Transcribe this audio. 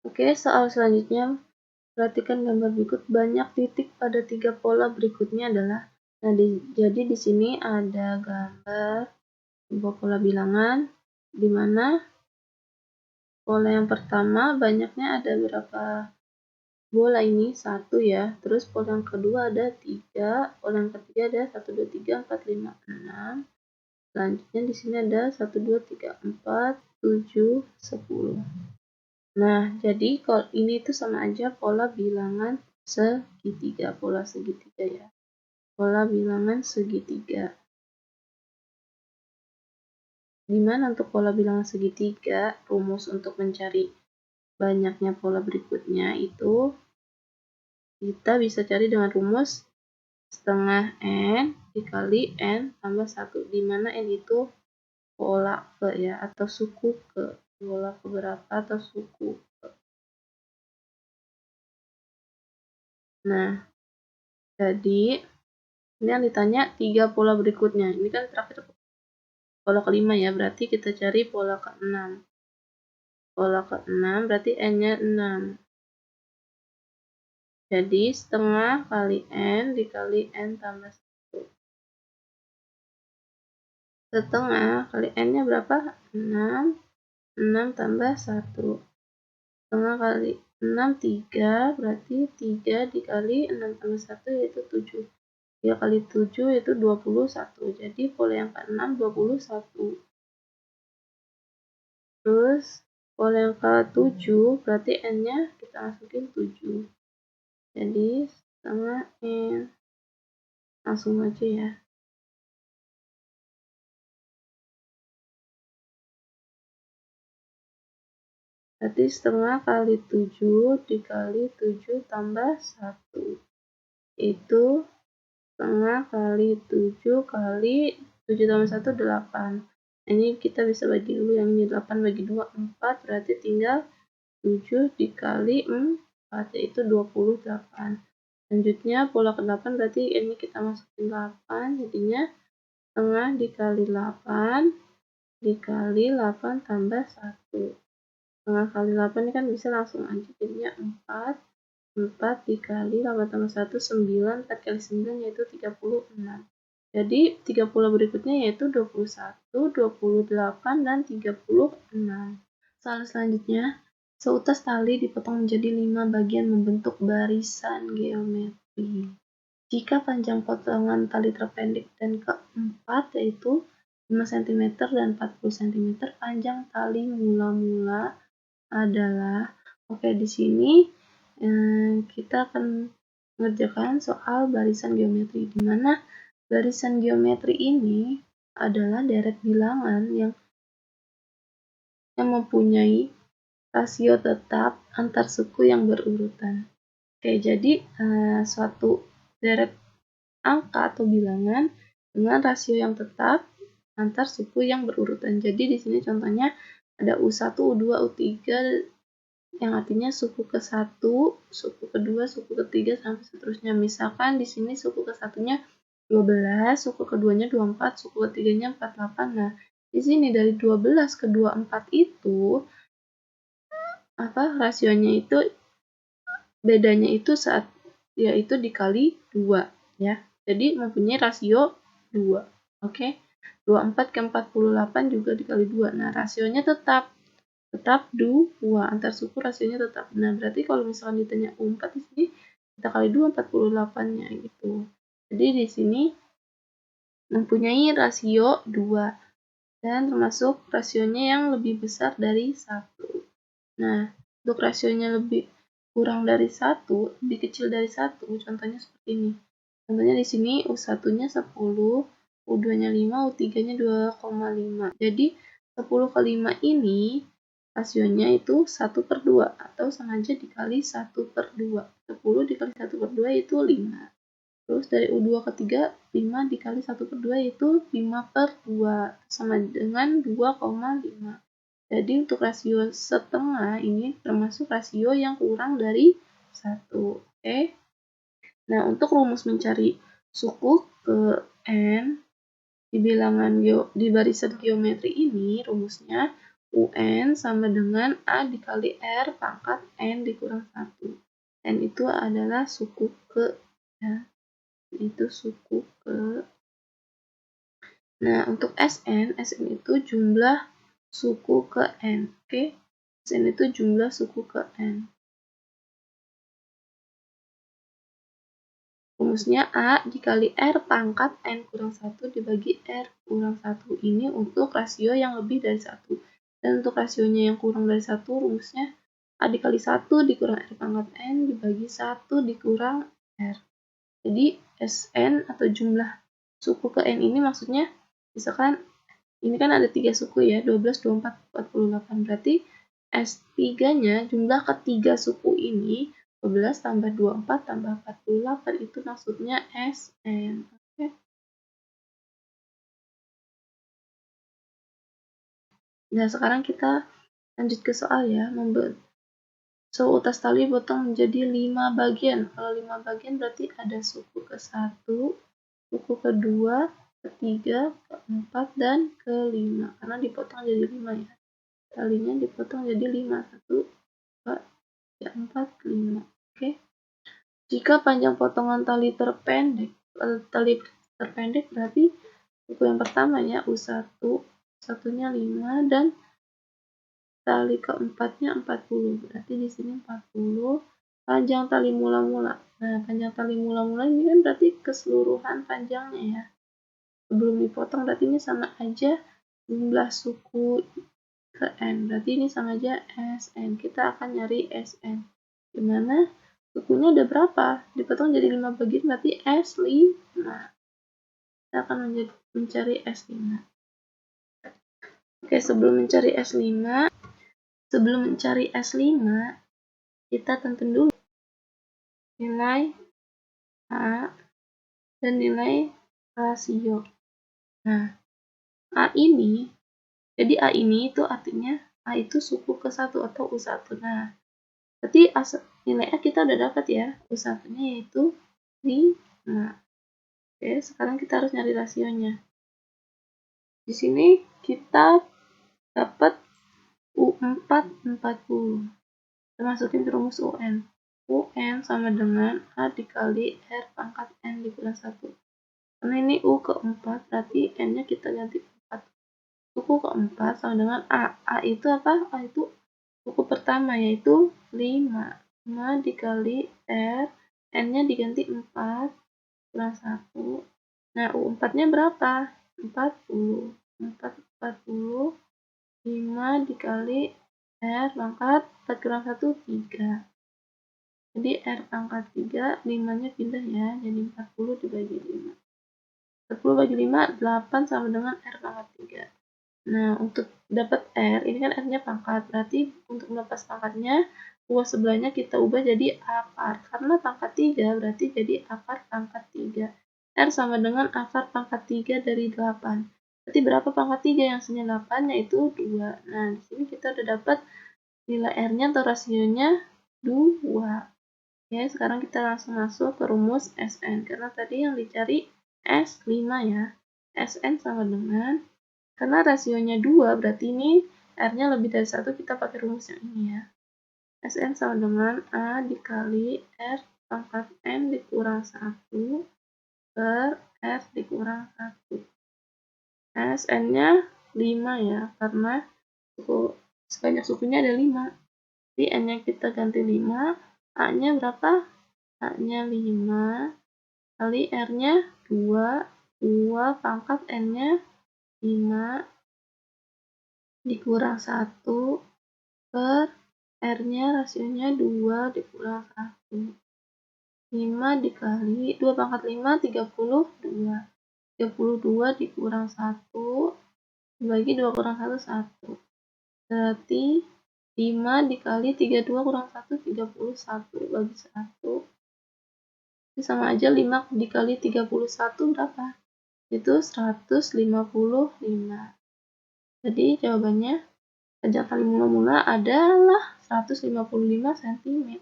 Oke, soal selanjutnya, perhatikan gambar berikut. Banyak titik pada 3 pola berikutnya adalah. Nah, jadi di sini ada gambar sebuah pola bilangan, di mana pola yang pertama banyaknya ada berapa bola ini? 1 ya. Terus pola yang kedua ada 3, pola yang ketiga ada 1, 2, 3, 4, 5, 6. Selanjutnya di sini ada 1, 2, 3, 4, 7, 10. Nah, jadi kalau ini itu sama aja pola bilangan segitiga, pola segitiga ya. Pola bilangan segitiga. Dimana untuk pola bilangan segitiga, rumus untuk mencari banyaknya pola berikutnya itu kita bisa cari dengan rumus setengah n dikali n tambah 1, di mana n itu pola ke ya, atau suku ke. Pola keberapa atau suku ke. Nah, jadi ini yang ditanya 3 pola berikutnya. Ini kan terakhir pola kelima ya, berarti kita cari pola ke-6. Pola ke-6 berarti n-nya 6. Jadi setengah kali n dikali n tambah 1. Setengah kali n-nya berapa? 6. 6 tambah 1. Setengah kali 6, 3. Berarti 3 dikali 6 tambah 1 yaitu 7. 3 kali 7 yaitu 21. Jadi pola yang ke-6 21. Terus pola yang ke-7 berarti n-nya kita masukin 7. Jadi setengah n. Langsung aja ya. Berarti setengah kali 7 dikali 7 tambah 1. Itu setengah kali 7 kali 7 tambah 1, 8. Ini kita bisa bagi dulu, yang ini 8 bagi 2, 4. Berarti tinggal 7 dikali 4, yaitu 28. Selanjutnya pola ke-8 berarti ini kita masukin 8, jadinya setengah dikali 8 dikali 8 tambah 1. Setengah kali 8 ini kan bisa langsung aja, jadinya 4. 4 dikali 8 tambah 1, 9. 4 kali 9 yaitu 36. Jadi 3 pola berikutnya yaitu 21, 28, dan 36. Soal selanjutnya, seutas tali dipotong menjadi 5 bagian membentuk barisan geometri. Jika panjang potongan tali terpendek dan keempat yaitu 5 cm dan 40 cm, panjang tali mula-mula adalah. Oke, di sini kita akan mengerjakan soal barisan geometri, di mana barisan geometri ini adalah deret bilangan yang mempunyai rasio tetap antar suku yang berurutan. Oke, jadi suatu deret angka atau bilangan dengan rasio yang tetap antar suku yang berurutan. Jadi di sini contohnya ada U1, U2, U3, yang artinya suku ke-1, suku kedua, suku ketiga, sampai seterusnya. Misalkan di sini suku ke-1-nya 12, suku keduanya 24, suku ketiganya 48. Nah, di sini dari 12 ke 24 itu rasionya itu bedanya itu saat yaitu dikali 2 ya. Jadi mempunyai rasio 2. Oke. 24 ke 48 juga dikali 2. Nah, rasionya tetap 2, antar suku rasionya tetap. Nah, berarti kalau misalkan ditanya U4 di sini kita kali 2, 48-nya gitu. Jadi di sini mempunyai rasio 2 dan termasuk rasionya yang lebih besar dari 1. Nah, untuk rasionya lebih kurang dari 1, lebih kecil dari 1, contohnya seperti ini. Contohnya di sini U1-nya 10, U2-nya 5, U3-nya 2,5. Jadi 10 ke 5 ini rasionya itu 1/2 atau sama aja dikali 1/2. 10 dikali 1/2 itu 5. Terus dari U2 ke 3, 5 dikali 1/2 yaitu 5/2 sama dengan 2,5. Jadi untuk rasio setengah ini termasuk rasio yang kurang dari 1. Oke. Nah, untuk rumus mencari suku ke n di bilangan di barisan geometri ini rumusnya UN sama dengan A dikali R pangkat N dikurang 1. N itu adalah suku ke, ya. Itu suku ke. Nah, untuk SN itu jumlah suku ke N. Oke, SN itu jumlah suku ke N. Rumusnya A dikali R pangkat N kurang 1 dibagi R kurang 1. Ini untuk rasio yang lebih dari 1. Dan untuk rasionya yang kurang dari 1, rumusnya A dikali 1 dikurang R pangkat N dibagi 1 dikurang R. Jadi SN atau jumlah suku ke N ini maksudnya, misalkan ini kan ada 3 suku ya, 12, 24, 48. Berarti S3-nya jumlah ketiga suku ini 12 tambah 24 tambah 48 itu maksudnya SN. Oke. Nah, sekarang kita lanjut ke soal ya. Utas tali potong menjadi 5 bagian. Kalau 5 bagian berarti ada suku ke-1, suku ke-2, ke-3, ke-4, dan ke-5. Karena dipotong jadi 5 ya. Talinya dipotong jadi 5. 1, 2, 3, 4, 5. Oke. Jika panjang potongan tali terpendek berarti suku yang pertama ya, U1, satunya 5 dan tali keempatnya 40. Berarti di sini 40. Panjang tali mula-mula. Nah, panjang tali mula-mula ini kan berarti keseluruhan panjangnya ya. Sebelum dipotong berarti ini sama aja jumlah suku ke N. Berarti ini sama aja SN. Kita akan nyari SN. Dimana sukunya ada berapa? Dipotong jadi 5 bagian berarti S5. Kita akan mencari S5. Oke, sebelum mencari S5, kita tentuin dulu nilai A dan nilai rasio. Nah, A ini, jadi A ini itu artinya A itu suku ke-1 atau U1. Nah, berarti nilai A kita udah dapat ya, U1-nya yaitu 5. Oke, sekarang kita harus nyari rasionya. Di sini kita dapat U4 40. Kita masukin ke rumus UN. UN sama dengan A dikali R pangkat N dikurang 1. Karena ini U keempat, berarti N-nya kita ganti 4. Suku keempat sama dengan A. A itu apa? A itu suku pertama, yaitu 5. 5 dikali R, N-nya diganti 4, kurang 1. Nah, U4-nya berapa? 40. 40. 5 dikali R pangkat 4 kurang 1, 3. Jadi R pangkat 3, 5-nya pindah ya, jadi 40 dibagi 5. 40 bagi 5, 8 sama dengan R pangkat 3. Nah, untuk dapat R, ini kan R-nya pangkat, berarti untuk melepas pangkatnya, ruas sebelahnya kita ubah jadi akar. Karena pangkat 3, berarti jadi akar pangkat 3. R sama dengan akar pangkat 3 dari 8. Berarti berapa pangkat 3 yang hasilnya 8, yaitu 2. Nah, di sini kita udah dapat nilai R-nya atau rasionya 2. Ya, sekarang kita langsung masuk ke rumus SN. Karena tadi yang dicari S5 ya. SN sama dengan, karena rasionya 2, berarti ini R-nya lebih dari 1, kita pakai rumus yang ini ya. SN sama dengan A dikali R pangkat N dikurang 1 per R dikurang 1. SN-nya 5 ya, karena sebanyak sukunya ada 5. Jadi N-nya kita ganti 5, A-nya berapa? A-nya 5, kali R-nya 2, 2 pangkat N-nya 5, dikurang 1, per R-nya rasionya 2 dikurang 1. 5 dikali 2 pangkat 5, 32. 32 dikurang 1, dibagi 2 kurang 1, 1. Berarti 5 dikali 32 kurang 1, 31. Bagi 1. Ini sama aja 5 dikali 31 berapa? Itu 155. Jadi jawabannya panjang tali mula-mula adalah 155 cm.